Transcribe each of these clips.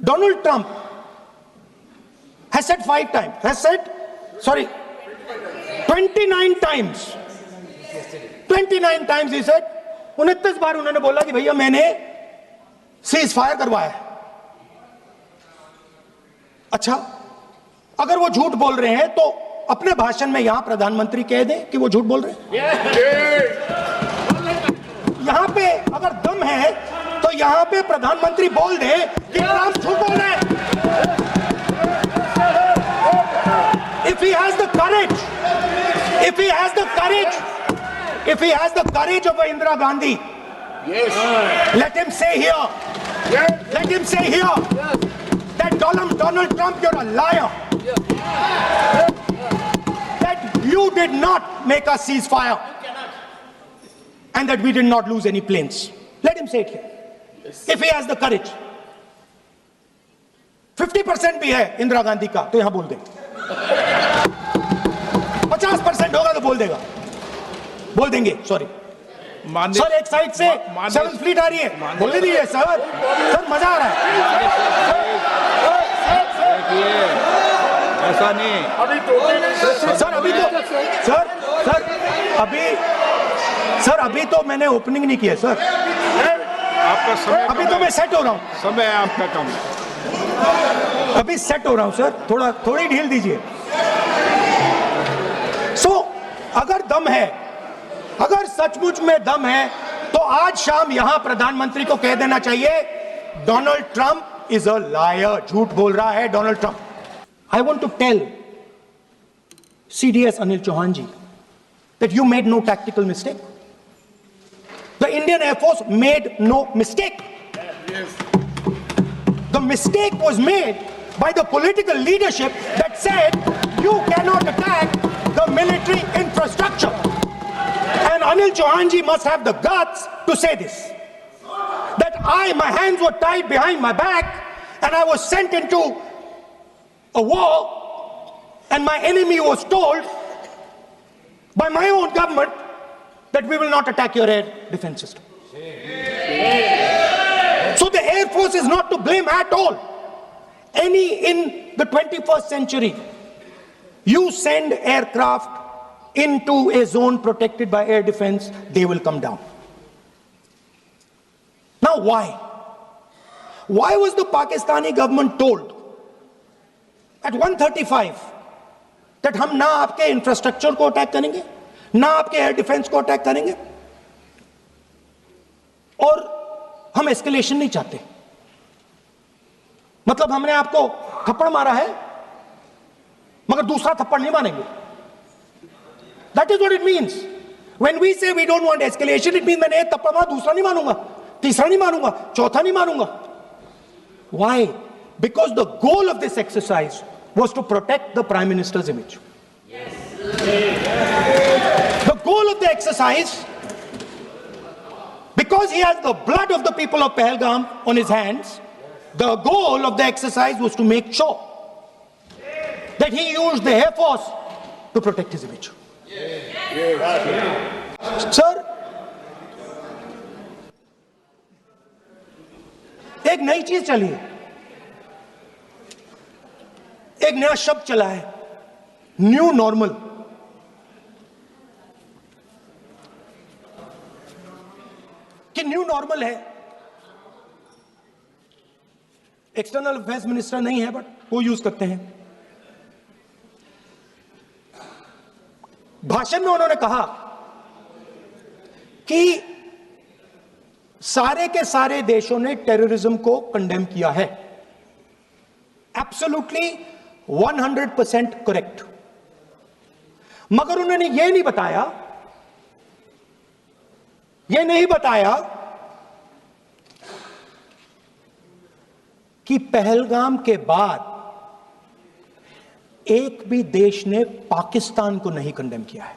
Donald Trump has said 29 times. 29 times he said, 29 बार उन्होंने बोला कि भैया मैंने सीज फायर करवाया। अच्छा, अगर वो झूठ बोल रहे हैं तो अपने भाषण में यहां प्रधानमंत्री कह दें कि वो झूठ बोल रहे हैं। यहां पे अगर दम है तो यहां पे प्रधानमंत्री बोल दे कि ट्रंप झूठ बोल रहे हैं। If he has the courage, if he has the courage of Indira Gandhi, let him say here that Donald Trump, you're a liar. That you did not make a ceasefire and that we did not lose any planes. Let him say it here. If he has the courage. 50% भी है इंदिरा गांधी का तो यहां बोल दे। 50% होगा तो बोल देंगे। सॉरी सर, एक साइड से 7th फ्लीट आ रही है, बोलने दीजिए सर मजा आ रहा है। ऐसा नहीं सर अभी तो मैंने ओपनिंग नहीं किया सर। आपका समय अभी तो मैं सेट हो रहा हूं। समय आपका कम है। अभी सेट हो रहा हूं सर, थोड़ी ढील दीजिए। अगर दम है, अगर सचमुच में दम है तो आज शाम यहां प्रधानमंत्री को कह देना चाहिए Donald Trump is a liar, झूठ बोल रहा है Donald Trump. I want to tell CDS Anil Chauhan ji that you made no tactical mistake. The Indian Air Force made no mistake. The mistake was made by the political leadership that said you cannot attack the military infrastructure. And Anil Chauhan ji must have the guts to say this. That my hands were tied behind my back and I was sent into a war and my enemy was told by my own government that we will not attack your air defense system. So the Air Force is not to blame at all. In the 21st century, you send aircraft into a zone protected by air defense, they will come down. Now why? Why was the Pakistani government told at 1:35 that हम ना आपके infrastructure को attack करेंगे, ना आपके air defence को attack करेंगे और हम एस्केलेशन नहीं चाहते? मतलब हमने आपको थप्पड़ मारा है मगर दूसरा थप्पड़ नहीं मारेंगे। That is what it means. When we say we don't want escalation, it means मैंने एक थप्पड़ मारा, दूसरा नहीं मारूंगा, तीसरा नहीं मारूंगा, चौथा नहीं मारूंगा। Why? Because the goal of this exercise was to protect the Prime Minister's image. Yes. The goal of the exercise, because he has the blood of the people of Pahalgam on his hands, the goal of the exercise was to make sure that he used the Air Force to protect his image. Sir, एक नई चीज चली है, एक नया शब्द चला है, न्यू नॉर्मल। कि न्यू नॉर्मल है, एक्सटर्नल अफेयर्स मिनिस्टर नहीं है बट वो यूज करते हैं। भाषण में उन्होंने कहा कि सारे के सारे देशों ने टेररिज्म को कंडेम किया है। Absolutely 100% correct. मगर उन्होंने यह नहीं बताया कि पहलगाम के बाद एक भी देश ने पाकिस्तान को नहीं कंडेम किया है।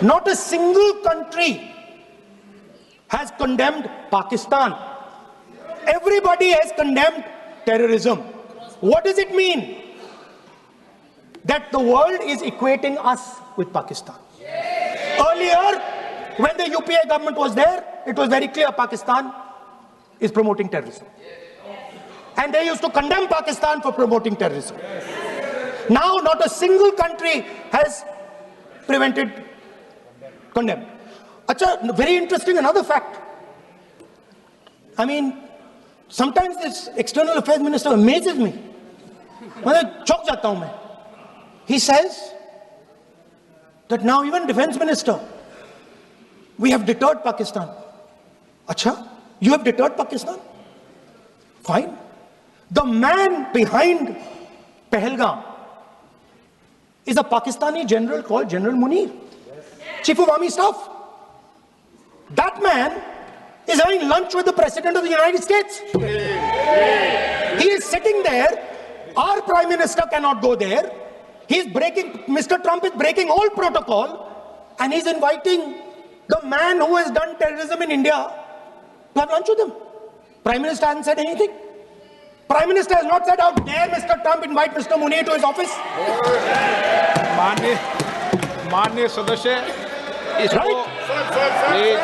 Not a single country has condemned Pakistan. Everybody has condemned terrorism. What does it mean? That the world is equating us with Pakistan. Earlier, when the UPA government was there, it was very clear Pakistan is promoting terrorism. And they used to condemn Pakistan for promoting terrorism. Now, not a single country has condemned. Acha, very interesting, another fact. I mean, sometimes this external affairs minister amazes me. मैं चौंक जाता हूं मैं. He says that now even defense minister, we have deterred Pakistan. Acha, you have deterred Pakistan? Fine. The man behind Pahalgam is a Pakistani general called General Munir, Chief of Army Staff. That man is having lunch with the President of the United States. He is sitting there. Our Prime Minister cannot go there. Mr. Trump is breaking all protocol, and he's inviting the man who has done terrorism in India to have lunch with him. Prime Minister hasn't said anything. Prime Minister has not said, how dare Mr. Trump invite Mr. Munir to his office? माननीय सदस्य इसको Right?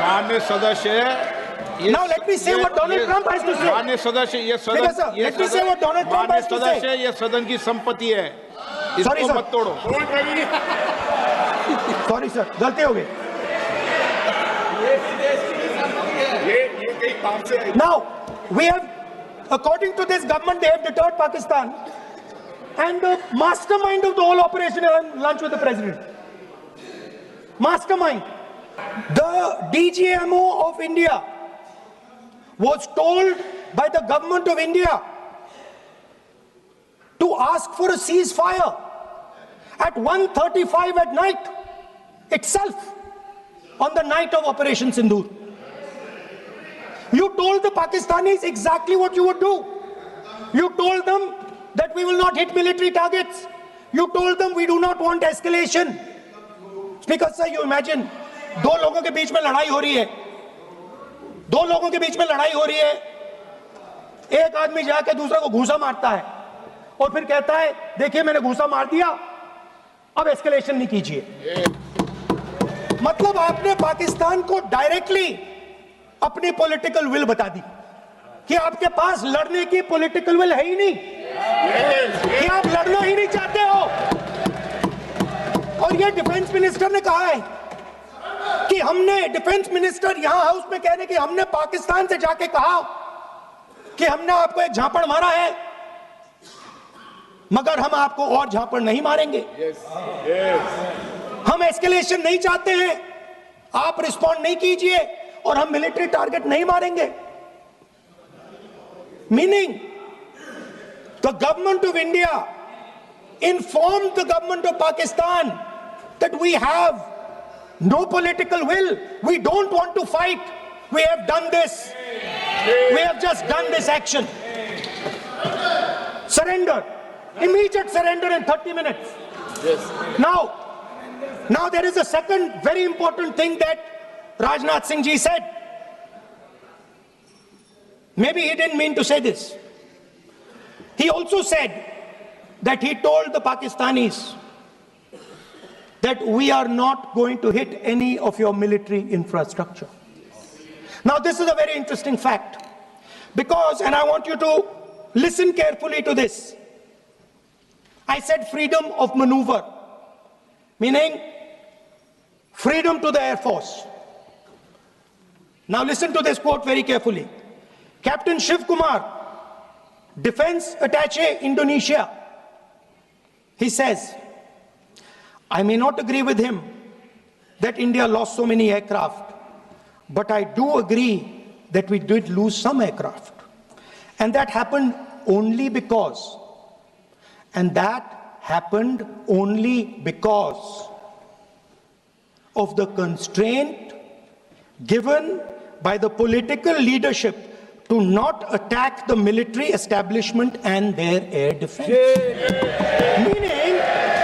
माननीय सदस्य Now let me say what Donald Trump has to say. माननीय सदस्य ये Speaker, sir, let me say what Donald Trump has to say. ये सदन की संपत्ति है, Sorry, इसको sir. मत तोड़ो. Sorry sir, गलती हो गई. Now, we have, according to this government, they have deterred Pakistan. And the mastermind of the whole operation is having lunch with the president. Mastermind. The DGMO of India was told by the government of India to ask for a ceasefire at 1:35 at night itself, on the night of Operation Sindoor. You told the Pakistanis exactly what you would do. You told them that we will not hit military targets. You told them we do not want escalation. Speaker sir, you imagine, दो लोगों के बीच में लड़ाई हो रही है. दो लोगों के बीच में लड़ाई हो रही है. एक आदमी जाके दूसरे को घूसा मारता है और फिर कहता है, देखिए मैंने घूसा मार दिया, अब एस्केलेशन नहीं कीजिए. मतलब आपने पाकिस्तान को डायरेक्टली अपनी पॉलिटिकल विल बता दी कि आपके पास लड़ने की पॉलिटिकल विल है ही नहीं, कि आप लड़ना ही नहीं चाहते हो. और ये डिफेंस मिनिस्टर ने कहा है कि हमने, डिफेंस मिनिस्टर यहां हाउस में कहने कि हमने पाकिस्तान से जाके कहा कि हमने आपको एक झापड़ मारा है, मगर हम आपको और झापड़ नहीं मारेंगे. हम एस्केलेशन नहीं चाहते हैं, आप रिस्पॉन्ड नहीं कीजिए और हम मिलिट्री टारगेट नहीं मारेंगे. Meaning the government of India informed the government of Pakistan that we have no political will. We don't want to fight. We have done this. We have just done this action. Surrender. Immediate surrender in 30 minutes. Yes. Now there is a second very important thing that Rajnath Singh ji said. Maybe he didn't mean to say this. He also said that he told the Pakistanis that we are not going to hit any of your military infrastructure. Now this is a very interesting fact, because, and I want you to listen carefully to this. I said freedom of maneuver, meaning freedom to the Air Force. Now listen to this quote very carefully. Captain Shiv Kumar, Defense Attaché, Indonesia, he says, I may not agree with him that India lost so many aircraft, but I do agree that we did lose some aircraft. And that happened only because, of the constraint given by the political leadership to not attack the military establishment and their air defense.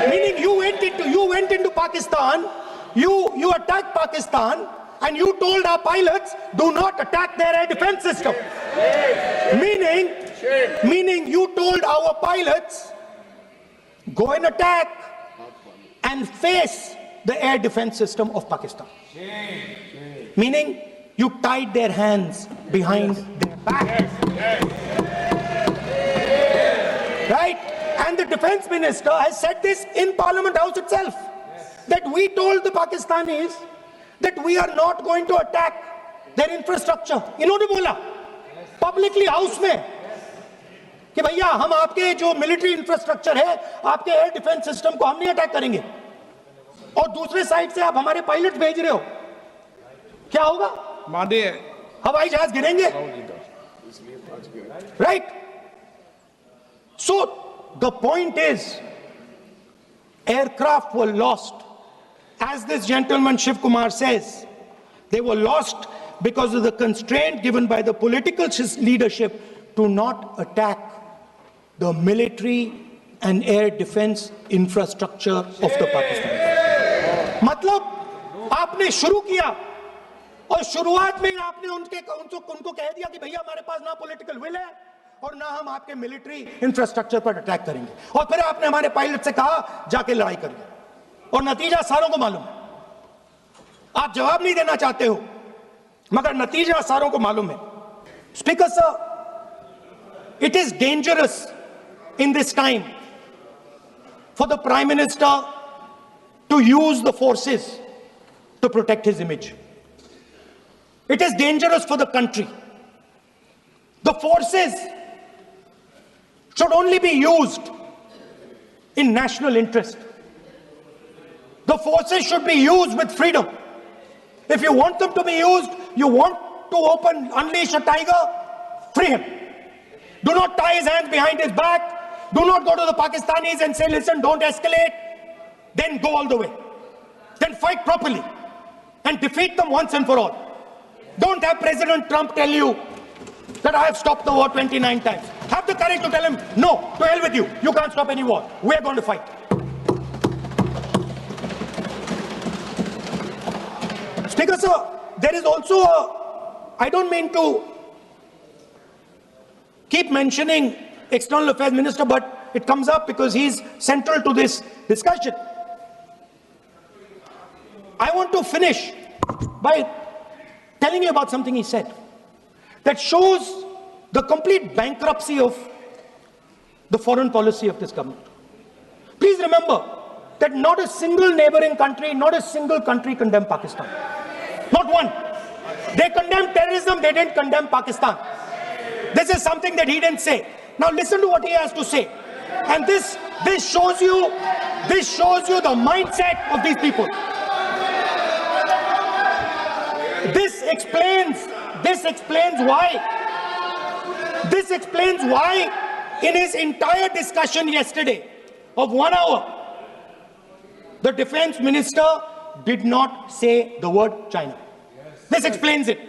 Meaning you went into Pakistan, you attacked Pakistan, and you told our pilots, do not attack their air defense system. Meaning you told our pilots, go and attack and face the air defense system of Pakistan. Meaning You tied their hands behind their back. Right? And the defense minister has said this in Parliament House itself. That we told the Pakistanis that we are not going to attack their infrastructure. इन्होंने बोला publicly house में कि भैया हम आपके जो military infrastructure है, आपके एयर डिफेंस सिस्टम को हम नहीं अटैक करेंगे, और दूसरे साइड से आप हमारे पायलट भेज रहे हो, क्या होगा? माननीय हवाई जहाज गिरेंगे, right? So the point is, aircraft were lost. As this gentleman Shiv Kumar says, they were lost because of the constraint given by the political leadership to not attack the military and air defense infrastructure of the Pakistan. मतलब आपने शुरू किया और शुरुआत में आपने उनको कह दिया कि भैया हमारे पास ना पॉलिटिकल विल है और ना हम आपके मिलिट्री इंफ्रास्ट्रक्चर पर अटैक करेंगे, और फिर आपने हमारे पायलट से कहा जाके लड़ाई करिए, और नतीजा सारों को मालूम है. आप जवाब नहीं देना चाहते हो, मगर नतीजा सारों को मालूम है. Speaker sir, it is dangerous in this time for the Prime Minister to use the forces to protect his image. It is dangerous for the country. The forces should only be used in national interest. The forces should be used with freedom. If you want them to be used, you want to unleash a tiger, free him. Do not tie his hands behind his back. Do not go to the Pakistanis and say, listen, don't escalate. Then go all the way. Then fight properly and defeat them once and for all. Don't have President Trump tell you that I have stopped the war 29 times. Have the courage to tell him, no, to hell with you. You can't stop any war. We're going to fight. Speaker, sir, there is also I don't mean to keep mentioning External Affairs Minister, but it comes up because he's central to this discussion. I want to finish by telling you about something he said that shows the complete bankruptcy of the foreign policy of this government. Please remember that not a single neighboring country, not a single country condemned Pakistan. Not one. They condemned terrorism, they didn't condemn Pakistan. This is something that he didn't say. Now listen to what he has to say. And this shows you the mindset of these people. This explains why in his entire discussion yesterday of 1 hour, the defense minister did not say the word China. This explains it.